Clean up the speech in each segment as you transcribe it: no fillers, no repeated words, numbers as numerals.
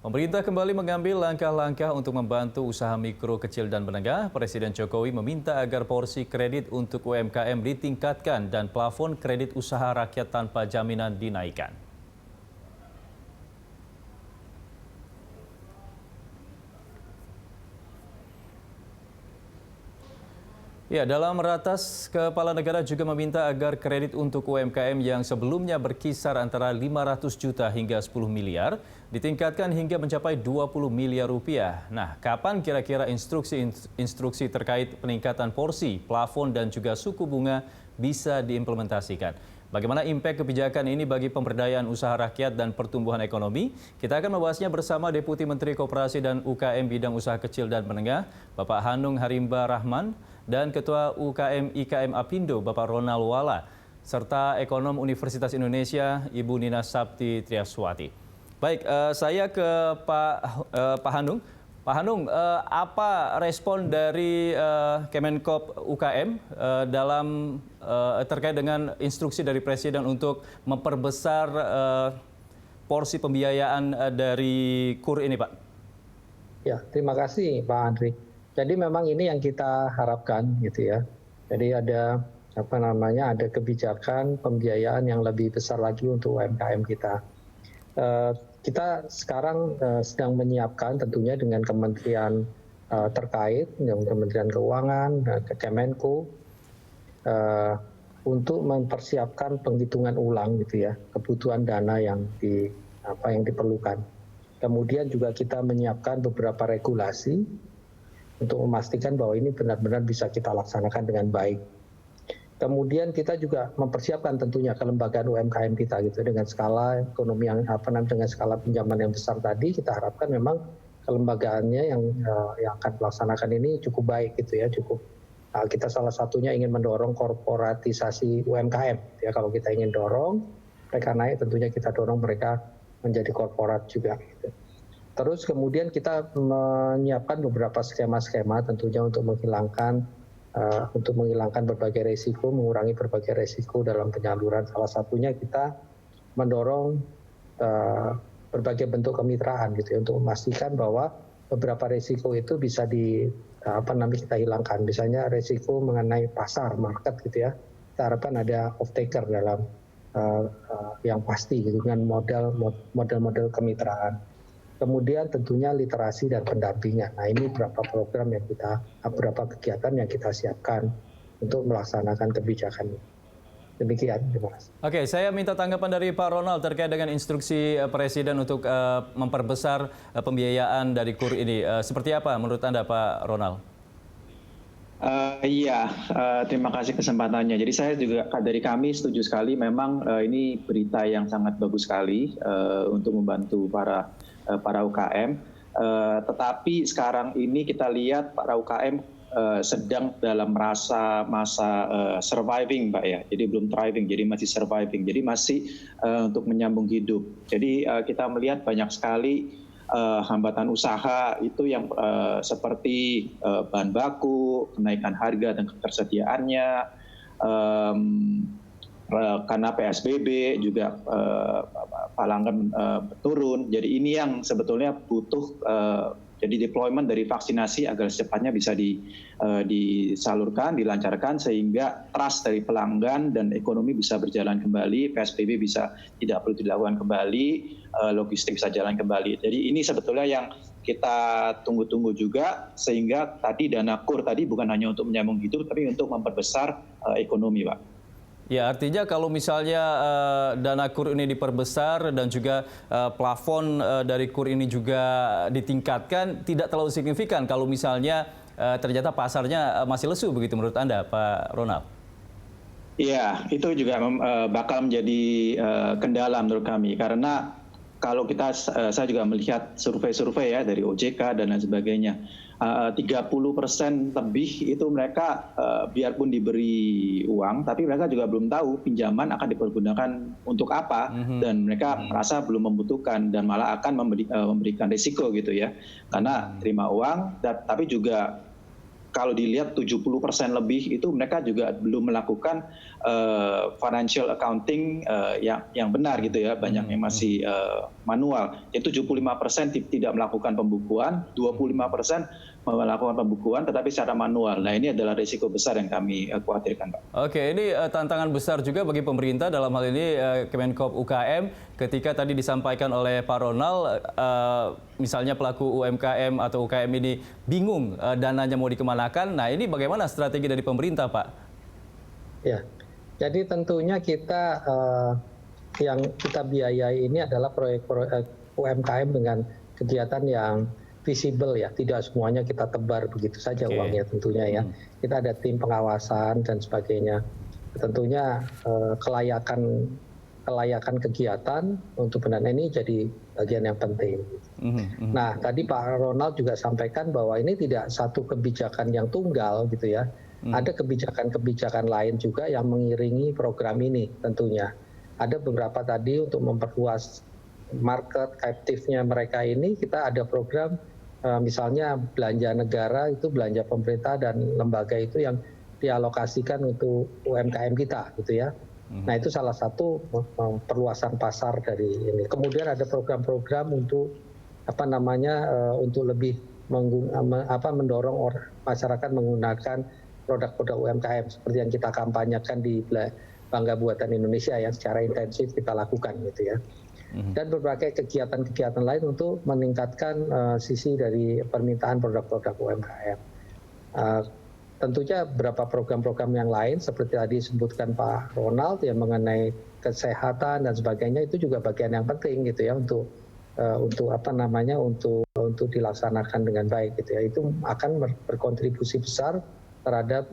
Pemerintah kembali mengambil langkah-langkah untuk membantu usaha mikro, kecil, dan menengah. Presiden Jokowi meminta agar porsi kredit untuk UMKM ditingkatkan dan plafon kredit usaha rakyat tanpa jaminan dinaikkan. Ya, dalam ratas, Kepala Negara juga meminta agar kredit untuk UMKM yang sebelumnya berkisar antara 500 juta hingga 10 miliar ditingkatkan hingga mencapai 20 miliar rupiah. Nah, kapan kira-kira instruksi terkait peningkatan porsi, plafon, dan juga suku bunga bisa diimplementasikan? Bagaimana impact kebijakan ini bagi pemberdayaan usaha rakyat dan pertumbuhan ekonomi? Kita akan membahasnya bersama Deputi Menteri Koperasi dan UKM Bidang Usaha Kecil dan Menengah, Bapak Hanung Harimba Rahman, dan Ketua UKM IKM Apindo, Bapak Ronald Wala, serta Ekonom Universitas Indonesia, Ibu Nina Sapti Triaswati. Baik, saya ke Pak Hanung. Pak Hanung, apa respon dari Kemenkop UKM dalam terkait dengan instruksi dari Presiden untuk memperbesar porsi pembiayaan dari KUR ini, Pak? Ya, terima kasih Pak Andri. Jadi memang ini yang kita harapkan gitu ya. Jadi ada ada kebijakan pembiayaan yang lebih besar lagi untuk UMKM kita. Kita sekarang sedang menyiapkan tentunya dengan kementerian terkait, dengan Kementerian Keuangan, Kemenko, untuk mempersiapkan penghitungan ulang gitu ya, kebutuhan dana yang diperlukan. Kemudian juga kita menyiapkan beberapa regulasi untuk memastikan bahwa ini benar-benar bisa kita laksanakan dengan baik. Kemudian kita juga mempersiapkan tentunya kelembagaan UMKM kita gitu dengan skala ekonomi yang dengan skala pinjaman yang besar tadi. Kita harapkan memang kelembagaannya yang akan melaksanakan ini cukup baik gitu ya, cukup. Kita salah satunya ingin mendorong korporatisasi UMKM ya. Kalau kita ingin dorong mereka naik, tentunya kita dorong mereka menjadi korporat juga gitu. Terus kemudian kita menyiapkan beberapa skema-skema tentunya untuk menghilangkan berbagai resiko, mengurangi berbagai resiko dalam penyaluran. Salah satunya kita mendorong berbagai bentuk kemitraan gitu ya, untuk memastikan bahwa beberapa resiko itu bisa kita hilangkan. Misalnya resiko mengenai pasar, market gitu ya. Kita harapkan ada off taker dalam yang pasti gitu dengan model kemitraan. Kemudian tentunya literasi dan pendampingan. Nah, ini beberapa kegiatan yang kita siapkan untuk melaksanakan kebijakan ini. Demikian, terima kasih. Oke, saya minta tanggapan dari Pak Ronald terkait dengan instruksi Presiden untuk memperbesar pembiayaan dari KUR ini. Seperti apa menurut Anda, Pak Ronald? Terima kasih kesempatannya. Jadi saya juga dari kami setuju sekali. Memang ini berita yang sangat bagus sekali untuk membantu para UKM, tetapi sekarang ini kita lihat para UKM sedang dalam masa surviving, Pak ya. Jadi belum thriving, jadi masih surviving, jadi masih untuk menyambung hidup. Jadi kita melihat banyak sekali hambatan usaha itu yang seperti bahan baku, kenaikan harga dan ketersediaannya, karena PSBB juga pelanggan turun. Jadi ini yang sebetulnya butuh jadi deployment dari vaksinasi agar secepatnya bisa disalurkan, dilancarkan sehingga trust dari pelanggan dan ekonomi bisa berjalan kembali, PSBB bisa tidak perlu dilakukan kembali, logistik bisa jalan kembali. Jadi ini sebetulnya yang kita tunggu-tunggu juga, sehingga tadi dana KUR tadi bukan hanya untuk menyambung hidup tapi untuk memperbesar ekonomi, Pak. Ya, artinya kalau misalnya dana KUR ini diperbesar dan juga plafon dari KUR ini juga ditingkatkan, tidak terlalu signifikan kalau misalnya ternyata pasarnya masih lesu, begitu menurut Anda, Pak Ronald? Iya, itu juga bakal menjadi kendala menurut kami, karena kalau saya juga melihat survei-survei ya dari OJK dan lain sebagainya, 30% lebih itu mereka biarpun diberi uang, tapi mereka juga belum tahu pinjaman akan dipergunakan untuk apa, dan mereka merasa belum membutuhkan dan malah akan memberikan risiko gitu ya, karena terima uang, tapi juga kalau dilihat 70% lebih itu mereka juga belum melakukan financial accounting yang benar gitu ya, banyak yang masih manual. Itu 75% tidak melakukan pembukuan, 25% melakukan pembukuan tetapi secara manual. Nah, ini adalah risiko besar yang kami khawatirkan, Pak. Oke, ini tantangan besar juga bagi pemerintah dalam hal ini Kemenkop UKM ketika tadi disampaikan oleh Pak Ronald, misalnya pelaku UMKM atau UKM ini bingung dananya mau dikemanakan. Nah, ini bagaimana strategi dari pemerintah, Pak? Ya, jadi tentunya kita yang kita biayai ini adalah proyek-proyek UMKM dengan kegiatan yang visible ya, tidak semuanya kita tebar begitu saja uangnya tentunya ya. Kita ada tim pengawasan dan sebagainya. Tentunya kelayakan kegiatan untuk pendanaan ini jadi bagian yang penting. Nah, tadi Pak Ronald juga sampaikan bahwa ini tidak satu kebijakan yang tunggal gitu ya. Ada kebijakan-kebijakan lain juga yang mengiringi program ini tentunya. Ada beberapa tadi untuk memperluas market captive-nya mereka ini, kita ada program misalnya belanja negara itu belanja pemerintah dan lembaga itu yang dialokasikan untuk UMKM kita gitu ya. Nah, itu salah satu perluasan pasar dari ini. Kemudian ada program-program untuk untuk lebih mendorong masyarakat menggunakan produk-produk UMKM seperti yang kita kampanyekan di Bangga Buatan Indonesia yang secara intensif kita lakukan gitu ya. Dan berbagai kegiatan-kegiatan lain untuk meningkatkan sisi dari permintaan produk-produk UMKM. Tentunya beberapa program-program yang lain seperti tadi disebutkan Pak Ronald yang mengenai kesehatan dan sebagainya itu juga bagian yang penting gitu ya untuk dilaksanakan dengan baik gitu ya. Itu akan berkontribusi besar terhadap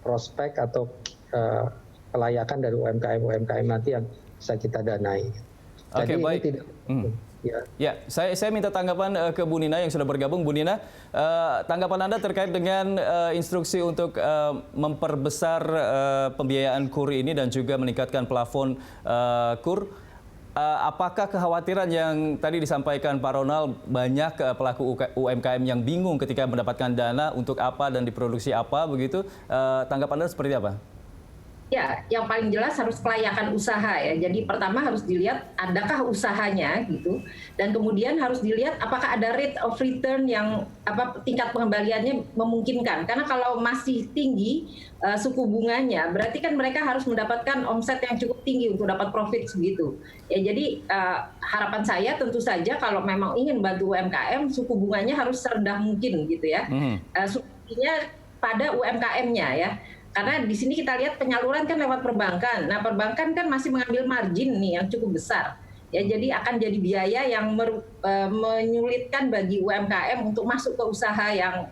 prospek atau kelayakan dari UMKM nanti yang bisa kita danai. Oke, baik. Ya, saya minta tanggapan ke Bu Nina yang sudah bergabung. Bu Nina, tanggapan Anda terkait dengan instruksi untuk memperbesar pembiayaan KUR ini dan juga meningkatkan plafon KUR. Apakah kekhawatiran yang tadi disampaikan Pak Ronald, banyak pelaku UMKM yang bingung ketika mendapatkan dana untuk apa dan diproduksi apa begitu? Tanggapan Anda seperti apa? Ya, yang paling jelas harus kelayakan usaha ya. Jadi pertama harus dilihat adakah usahanya gitu, dan kemudian harus dilihat apakah ada rate of return yang tingkat pengembaliannya memungkinkan. Karena kalau masih tinggi suku bunganya, berarti kan mereka harus mendapatkan omset yang cukup tinggi untuk dapat profit segitu. Ya, jadi harapan saya tentu saja kalau memang ingin bantu UMKM, suku bunganya harus serendah mungkin gitu ya. Subsidinya pada UMKM-nya ya. Karena di sini kita lihat penyaluran kan lewat perbankan. Nah, perbankan kan masih mengambil margin nih yang cukup besar. Ya, jadi akan jadi biaya yang menyulitkan bagi UMKM untuk masuk ke usaha yang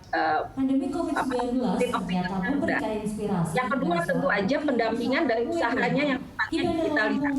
pandemi COVID-19 ternyata memberikan inspirasi. Yang kedua tentu aja pendampingan dari usahanya yang kita lihat.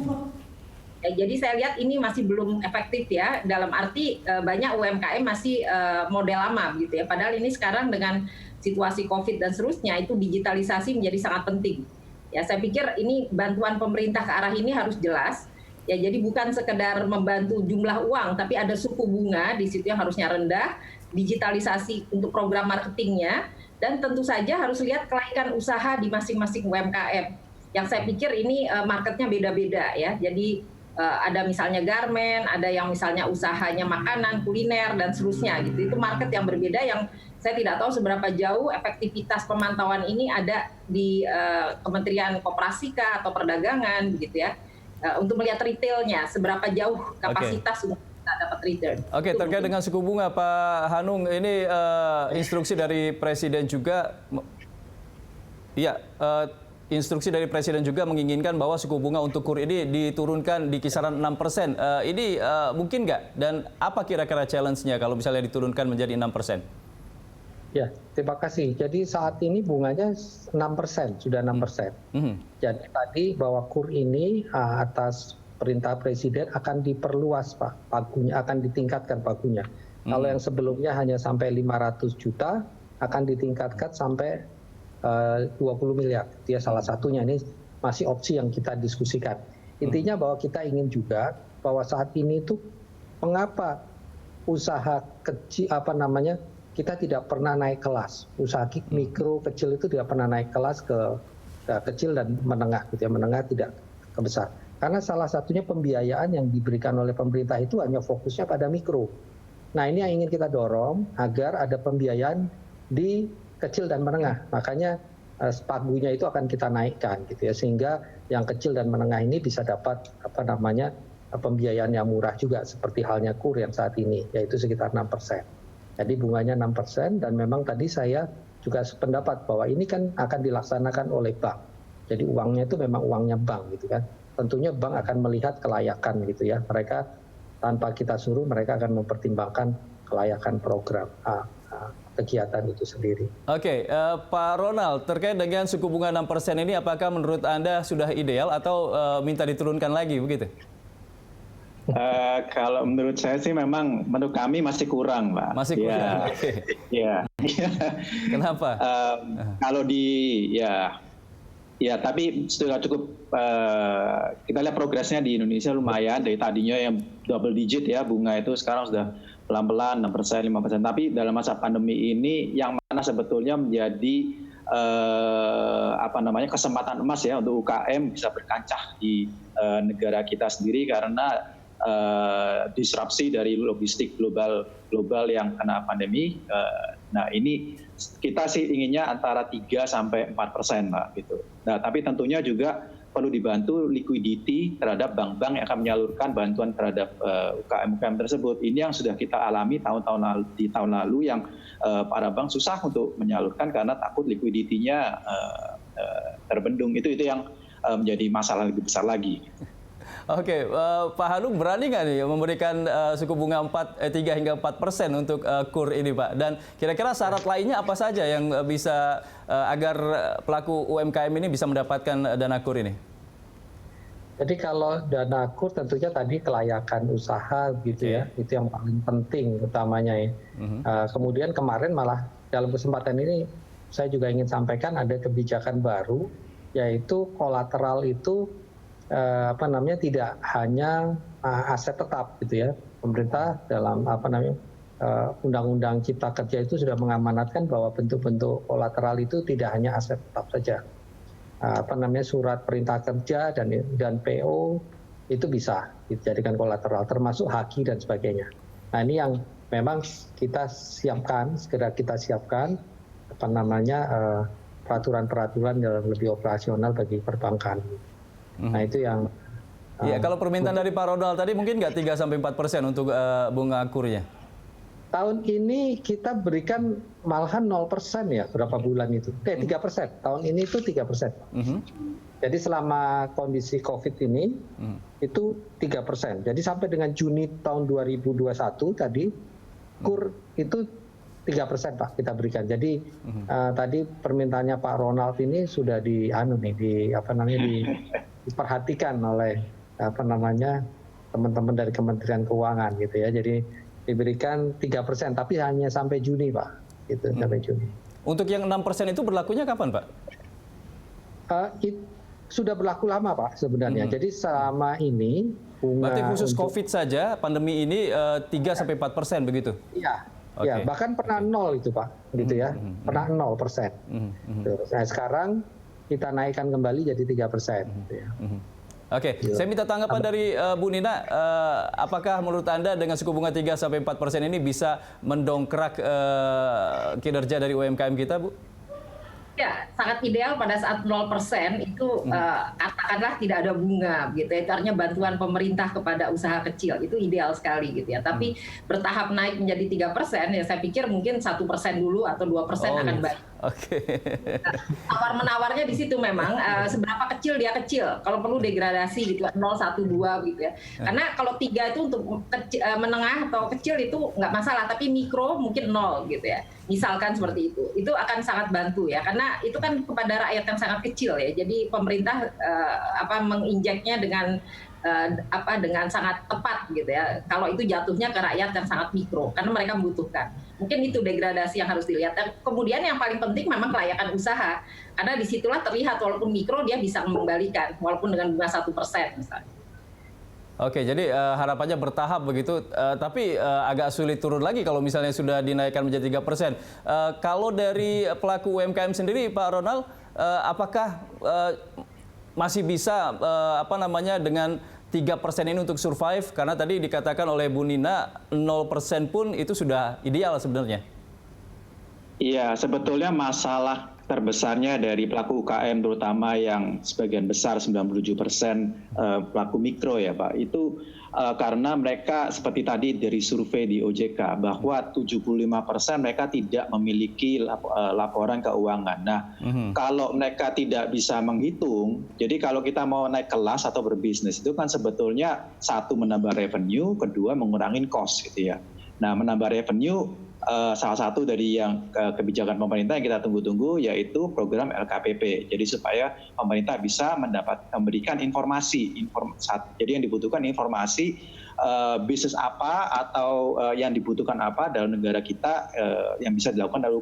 Ya, jadi saya lihat ini masih belum efektif ya, dalam arti banyak UMKM masih model lama gitu ya. Padahal ini sekarang dengan situasi COVID dan seterusnya itu digitalisasi menjadi sangat penting. Ya, saya pikir ini bantuan pemerintah ke arah ini harus jelas. Ya, jadi bukan sekedar membantu jumlah uang, tapi ada suku bunga di situ yang harusnya rendah, digitalisasi untuk program marketingnya, dan tentu saja harus lihat kelaikan usaha di masing-masing UMKM. Yang saya pikir ini marketnya beda-beda ya. Jadi ada misalnya garmen, ada yang misalnya usahanya makanan, kuliner, dan seterusnya gitu. Itu market yang berbeda yang saya tidak tahu seberapa jauh efektivitas pemantauan ini ada di Kementerian Koperasi atau Perdagangan begitu ya, untuk melihat retailnya seberapa jauh kapasitas untuk kita dapat return. Oke, terkait dengan suku bunga Pak Hanung, ini instruksi dari Presiden juga, instruksi dari Presiden juga menginginkan bahwa suku bunga untuk KUR ini diturunkan di kisaran 6%. Ini mungkin nggak? Dan apa kira-kira challenge-nya kalau misalnya diturunkan menjadi 6%? Ya, terima kasih. Jadi saat ini bunganya 6%, sudah 6%. Jadi tadi bahwa KUR ini atas perintah Presiden akan diperluas Pak, pagunya akan ditingkatkan pagunya. Kalau yang sebelumnya hanya sampai 500 juta, akan ditingkatkan sampai 20 miliar. Dia salah satunya, ini masih opsi yang kita diskusikan. Intinya bahwa kita ingin juga bahwa saat ini itu mengapa usaha kecil kita tidak pernah naik kelas. Usaha mikro kecil itu tidak pernah naik kelas ke kecil dan menengah gitu ya, menengah tidak ke besar. Karena salah satunya pembiayaan yang diberikan oleh pemerintah itu hanya fokusnya pada mikro. Nah, ini yang ingin kita dorong agar ada pembiayaan di kecil dan menengah. Makanya pagunya itu akan kita naikkan gitu ya, sehingga yang kecil dan menengah ini bisa dapat pembiayaan yang murah juga seperti halnya KUR yang saat ini, yaitu sekitar 6%. Jadi bunganya 6% dan memang tadi saya juga sependapat bahwa ini kan akan dilaksanakan oleh bank. Jadi uangnya itu memang uangnya bank gitu kan. Tentunya bank akan melihat kelayakan gitu ya. Mereka tanpa kita suruh mereka akan mempertimbangkan kelayakan program kegiatan itu sendiri. Oke, Pak Ronald, terkait dengan suku bunga 6% ini apakah menurut Anda sudah ideal atau minta diturunkan lagi begitu? Kalau menurut saya sih memang menurut kami masih kurang, Pak. Masih kurang. Ya. Kenapa? Kalau tapi sudah cukup. Kita lihat progresnya di Indonesia lumayan dari tadinya yang double digit ya bunga itu sekarang sudah pelan-pelan 6%, 5%. Tapi dalam masa pandemi ini yang mana sebetulnya menjadi kesempatan emas ya untuk UKM bisa berkancah di negara kita sendiri karena disrupsi dari logistik global yang kena pandemi. Nah, ini kita sih inginnya antara 3-4%, Pak, gitu. Nah, tapi tentunya juga perlu dibantu liquidity terhadap bank-bank yang akan menyalurkan bantuan terhadap UKM-UKM tersebut. Ini yang sudah kita alami di tahun lalu yang para bank susah untuk menyalurkan karena takut liquidity-nya terbendung. Itu yang menjadi masalah lebih besar lagi. Oke, Pak Hanung berani nggak nih memberikan suku bunga 3 hingga 4% untuk KUR ini, Pak? Dan kira-kira syarat lainnya apa saja yang bisa agar pelaku UMKM ini bisa mendapatkan dana KUR ini? Jadi kalau dana KUR tentunya tadi kelayakan usaha gitu ya, itu yang paling penting utamanya ya. Kemudian kemarin malah dalam kesempatan ini saya juga ingin sampaikan ada kebijakan baru, yaitu kolateral itu tidak hanya aset tetap gitu ya. Pemerintah dalam Undang-Undang Cipta Kerja itu sudah mengamanatkan bahwa bentuk-bentuk kolateral itu tidak hanya aset tetap saja. Surat perintah kerja dan PO itu bisa dijadikan kolateral, termasuk haki dan sebagainya. Nah, ini yang memang kita siapkan, segera kita siapkan peraturan-peraturan yang lebih operasional bagi perbankan. Nah, itu yang ya, kalau permintaan dari Pak Ronald tadi mungkin nggak 3-4% untuk bunga KUR-nya? Tahun ini kita berikan malahan 0% ya, berapa bulan itu? 3%. Tahun ini itu 3%. Jadi selama kondisi COVID ini itu 3%. Jadi sampai dengan Juni tahun 2021 tadi KUR itu 3%, Pak, kita berikan. Jadi tadi permintaannya Pak Ronald ini sudah diperhatikan oleh teman-teman dari Kementerian Keuangan gitu ya. Jadi diberikan 3%, tapi hanya sampai Juni, Pak. Gitu, sampai Juni. Untuk yang 6% itu berlakunya kapan, Pak? Sudah berlaku lama, Pak, sebenarnya. Jadi selama ini bunga. Berarti khusus COVID saja pandemi ini 3-4% begitu? Iya. Ya, bahkan pernah 0 itu, Pak, gitu ya. Pernah 0%. Nah, sekarang kita naikkan kembali jadi 3%. Gitu ya. Oke, saya minta tanggapan dari Bu Nina. Apakah menurut Anda dengan suku bunga 3-4% ini bisa mendongkrak kinerja dari UMKM kita, Bu? Ya, sangat ideal pada saat 0% itu katakanlah tidak ada bunga gitu ya. Itu artinya bantuan pemerintah kepada usaha kecil itu ideal sekali gitu ya. Tapi bertahap naik menjadi 3% ya saya pikir mungkin 1% dulu atau 2% akan baik. Oke. Tawar-menawarnya di situ memang seberapa kecil dia kecil. Kalau perlu degradasi gitu 0, 1, 2 gitu ya. Karena kalau 3 itu untuk menengah atau kecil itu nggak masalah, tapi mikro mungkin 0 gitu ya. Misalkan seperti itu akan sangat bantu ya, karena itu kan kepada rakyat yang sangat kecil ya. Jadi pemerintah menginjeknya dengan sangat tepat gitu ya. Kalau itu jatuhnya ke rakyat yang sangat mikro, karena mereka membutuhkan. Mungkin itu degradasi yang harus dilihat. Dan kemudian yang paling penting memang kelayakan usaha, karena disitulah terlihat walaupun mikro dia bisa mengembalikan, walaupun dengan bunga 1% misalnya. Oke, jadi harapannya bertahap begitu, tapi agak sulit turun lagi kalau misalnya sudah dinaikkan menjadi 3%. Kalau dari pelaku UMKM sendiri, Pak Ronald, apakah masih bisa dengan 3% ini untuk survive? Karena tadi dikatakan oleh Bu Nina 0% pun itu sudah ideal sebenarnya. Iya, sebetulnya masalah terbesarnya dari pelaku UKM terutama yang sebagian besar 97% pelaku mikro ya Pak, itu karena mereka seperti tadi dari survei di OJK bahwa 75% mereka tidak memiliki laporan keuangan. Nah, kalau mereka tidak bisa menghitung, jadi kalau kita mau naik kelas atau berbisnis itu kan sebetulnya satu menambah revenue, kedua mengurangi cost gitu ya. Nah, menambah revenue salah satu dari yang kebijakan pemerintah yang kita tunggu-tunggu yaitu program LKPP. Jadi supaya pemerintah bisa memberikan informasi. Jadi yang dibutuhkan informasi bisnis apa atau yang dibutuhkan apa dalam negara kita yang bisa dilakukan oleh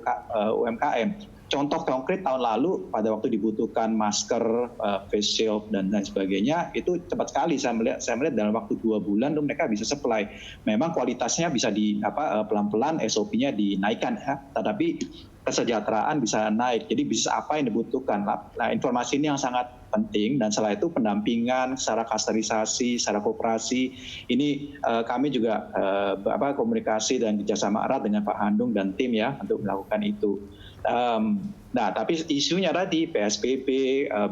UMKM. Contoh konkret tahun lalu pada waktu dibutuhkan masker, face shield dan lain sebagainya itu cepat sekali saya melihat dalam waktu 2 bulan tuh mereka bisa supply. Memang kualitasnya bisa pelan-pelan SOP-nya dinaikkan ya, tetapi kesejahteraan bisa naik. Jadi bisnis apa yang dibutuhkan. Nah, informasi ini yang sangat penting dan setelah itu pendampingan secara kasterisasi, secara koperasi. Ini kami juga komunikasi dan kerjasama erat dengan Pak Handung dan tim ya untuk melakukan itu. Nah, tapi isunya tadi PSBB,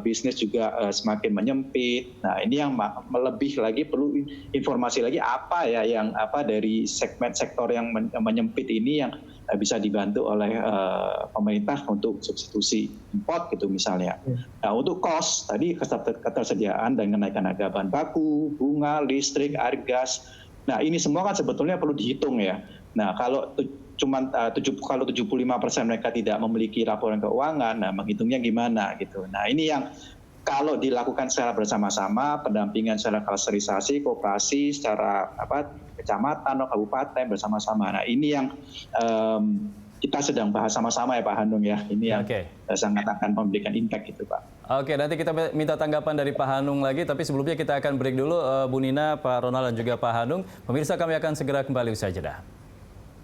bisnis juga semakin menyempit. Nah, ini yang lebih lagi perlu informasi lagi apa ya yang dari segmen sektor yang menyempit ini yang bisa dibantu oleh pemerintah untuk substitusi import gitu misalnya. Nah, untuk cost tadi ketersediaan dan kenaikan harga bahan baku, bunga, listrik, air, gas. Nah, ini semua kan sebetulnya perlu dihitung ya. Nah, kalau 75% mereka tidak memiliki laporan keuangan, nah menghitungnya gimana gitu. Nah, ini yang kalau dilakukan secara bersama-sama, pendampingan secara klasterisasi, koperasi, secara kecamatan atau kabupaten bersama-sama. Nah, ini yang kita sedang bahas sama-sama ya Pak Handung ya. Ini yang sangat akan memberikan impact gitu Pak. Oke, nanti kita minta tanggapan dari Pak Handung lagi, tapi sebelumnya kita akan break dulu Bu Nina, Pak Ronald dan juga Pak Handung. Pemirsa, kami akan segera kembali usai jeda.